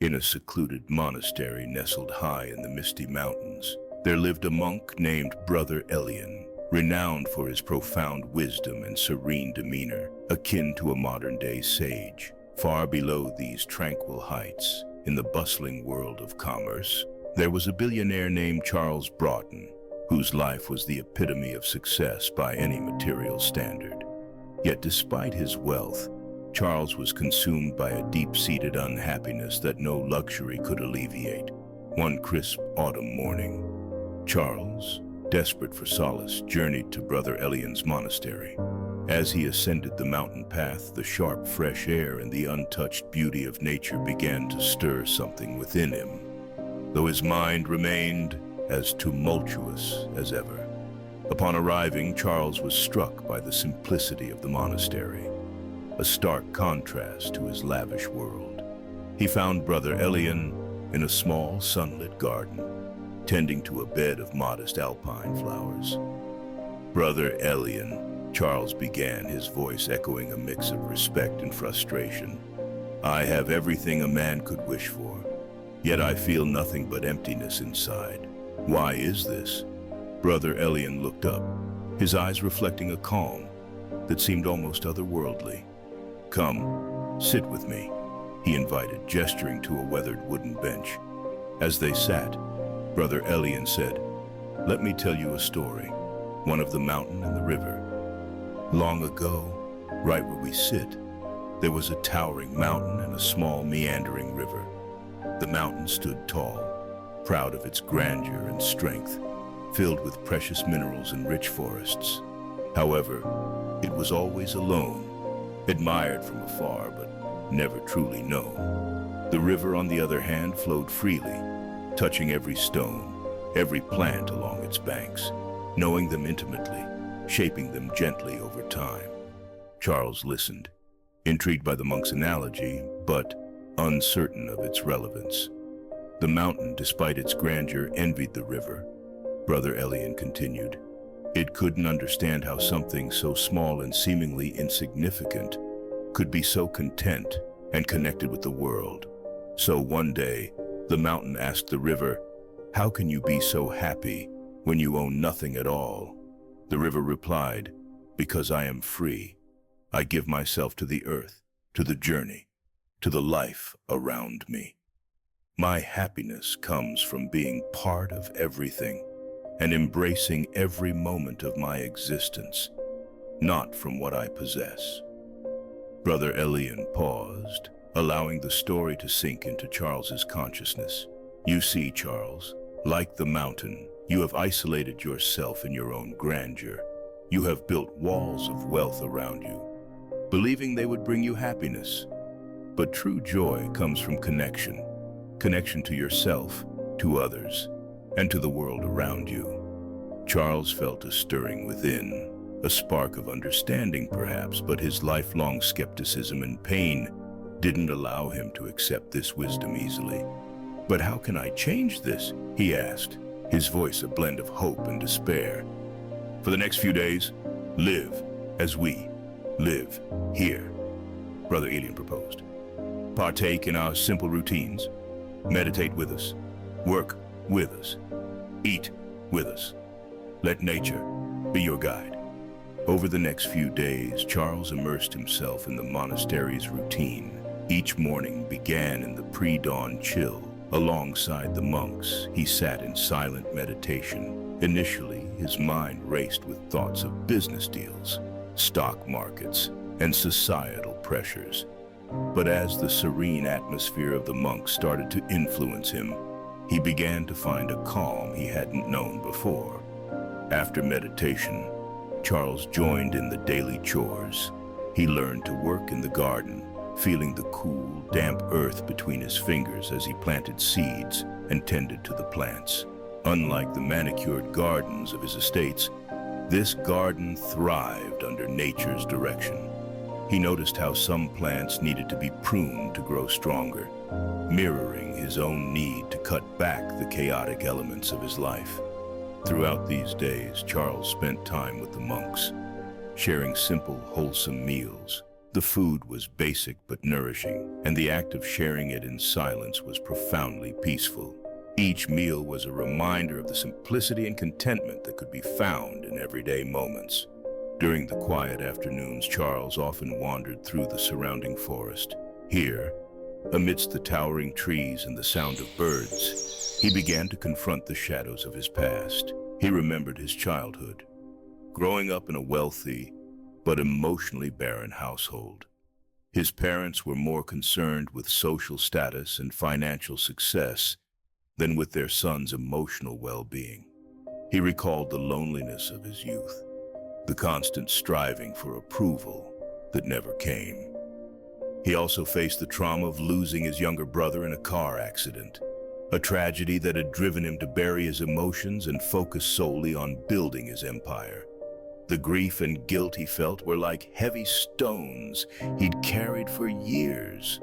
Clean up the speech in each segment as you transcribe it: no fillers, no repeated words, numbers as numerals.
In a secluded monastery nestled high in the misty mountains, there lived a monk named Brother Elian, renowned for his profound wisdom and serene demeanor, akin to a modern-day sage. Far below these tranquil heights, in the bustling world of commerce, there was a billionaire named Charles Broughton, whose life was the epitome of success by any material standard. Yet despite his wealth, Charles was consumed by a deep-seated unhappiness that no luxury could alleviate. One crisp autumn morning, Charles, desperate for solace, journeyed to Brother Elian's monastery. As he ascended the mountain path, the sharp, fresh air and the untouched beauty of nature began to stir something within him, though his mind remained as tumultuous as ever. Upon arriving, Charles was struck by the simplicity of the monastery, a stark contrast to his lavish world. He found Brother Elian in a small, sunlit garden, tending to a bed of modest alpine flowers. "Brother Elian," Charles began, his voice echoing a mix of respect and frustration, "I have everything a man could wish for, yet I feel nothing but emptiness inside. Why is this?" Brother Elian looked up, his eyes reflecting a calm that seemed almost otherworldly. "Come, sit with me," he invited, gesturing to a weathered wooden bench. As they sat, Brother Elian said, "Let me tell you a story, one of the mountain and the river. Long ago, right where we sit, there was a towering mountain and a small meandering river. The mountain stood tall, proud of its grandeur and strength, filled with precious minerals and rich forests. However, it was always alone, admired from afar but never truly known. The river, on the other hand, flowed freely, touching every stone, every plant along its banks, knowing them intimately, shaping them gently over time." Charles listened, intrigued by the monk's analogy, but uncertain of its relevance. The mountain, despite its grandeur, envied the river. Brother Elian continued, "It couldn't understand how something so small and seemingly insignificant could be so content and connected with the world. So one day, the mountain asked the river, 'How can you be so happy when you own nothing at all?' The river replied, 'Because I am free. I give myself to the earth, to the journey, to the life around me. My happiness comes from being part of everything and embracing every moment of my existence, not from what I possess." Brother Elian paused, allowing the story to sink into Charles's consciousness. "You see, Charles, like the mountain, you have isolated yourself in your own grandeur. You have built walls of wealth around you, believing they would bring you happiness. But true joy comes from connection, connection to yourself, to others, and to the world around you." Charles felt a stirring within, a spark of understanding perhaps, but his lifelong skepticism and pain didn't allow him to accept this wisdom easily. "But how can I change this?" he asked, his voice a blend of hope and despair. "For the next few days, live as we live here," Brother Elian proposed. "Partake in our simple routines, meditate with us, work with us, eat with us. Let nature be your guide." Over the next few days, Charles immersed himself in the monastery's routine. Each morning began in the pre-dawn chill. Alongside the monks, he sat in silent meditation. Initially, his mind raced with thoughts of business deals, stock markets, and societal pressures. But as the serene atmosphere of the monks started to influence him, he began to find a calm he hadn't known before. After meditation, Charles joined in the daily chores. He learned to work in the garden, feeling the cool, damp earth between his fingers as he planted seeds and tended to the plants. Unlike the manicured gardens of his estates, this garden thrived under nature's direction. He noticed how some plants needed to be pruned to grow stronger, mirroring his own need to cut back the chaotic elements of his life. Throughout these days, Charles spent time with the monks, sharing simple, wholesome meals, The food was basic but nourishing, and the act of sharing it in silence was profoundly peaceful. Each meal was a reminder of the simplicity and contentment that could be found in everyday moments. During the quiet afternoons, Charles often wandered through the surrounding forest. Here, amidst the towering trees and the sound of birds, he began to confront the shadows of his past. He remembered his childhood, growing up in a wealthy but emotionally barren household. His parents were more concerned with social status and financial success than with their son's emotional well-being. He recalled the loneliness of his youth, the constant striving for approval that never came. He also faced the trauma of losing his younger brother in a car accident, a tragedy that had driven him to bury his emotions and focus solely on building his empire. The grief and guilt he felt were like heavy stones he'd carried for years.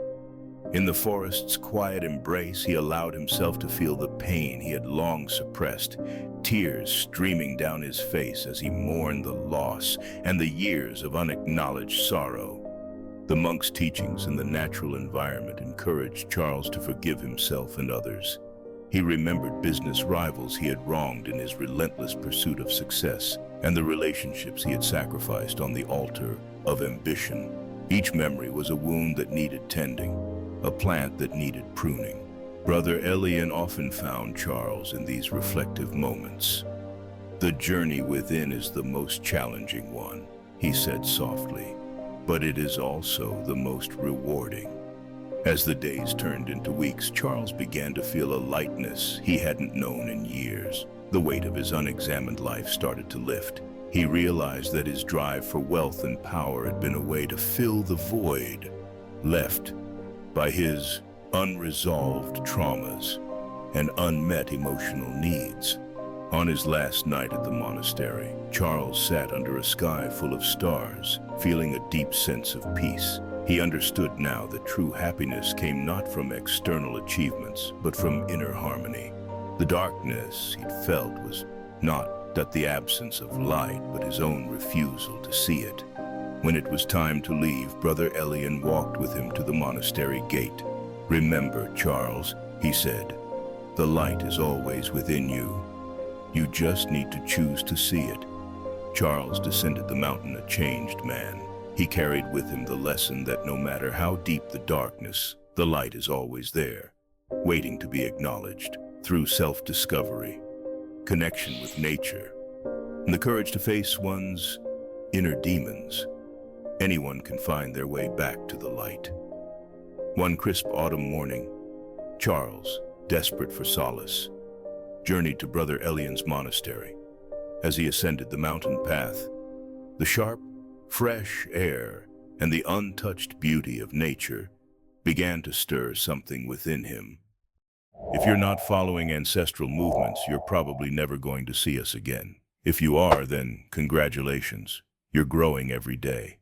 In the forest's quiet embrace, he allowed himself to feel the pain he had long suppressed, tears streaming down his face as he mourned the loss and the years of unacknowledged sorrow. The monk's teachings and the natural environment encouraged Charles to forgive himself and others. He remembered business rivals he had wronged in his relentless pursuit of success, and the relationships he had sacrificed on the altar of ambition. Each memory was a wound that needed tending, a plant that needed pruning. Brother Elian often found Charles in these reflective moments. "The journey within is the most challenging one," he said softly, "but it is also the most rewarding." As the days turned into weeks, Charles began to feel a lightness he hadn't known in years. The weight of his unexamined life started to lift. He realized that his drive for wealth and power had been a way to fill the void left by his unresolved traumas and unmet emotional needs. On his last night at the monastery, Charles sat under a sky full of stars, feeling a deep sense of peace. He understood now that true happiness came not from external achievements, but from inner harmony. The darkness he'd felt was not that the absence of light, but his own refusal to see it. When it was time to leave, Brother Elian walked with him to the monastery gate. "Remember, Charles," he said, "the light is always within you. You just need to choose to see it." Charles descended the mountain a changed man. He carried with him the lesson that no matter how deep the darkness, the light is always there, waiting to be acknowledged. Through self-discovery, connection with nature, and the courage to face one's inner demons, anyone can find their way back to the light. One crisp autumn morning, Charles, desperate for solace, journeyed to Brother Elian's monastery. As he ascended the mountain path, the sharp, fresh air and the untouched beauty of nature began to stir something within him. If you're not following ancestral movements, you're probably never going to see us again. If you are, then congratulations. You're growing every day.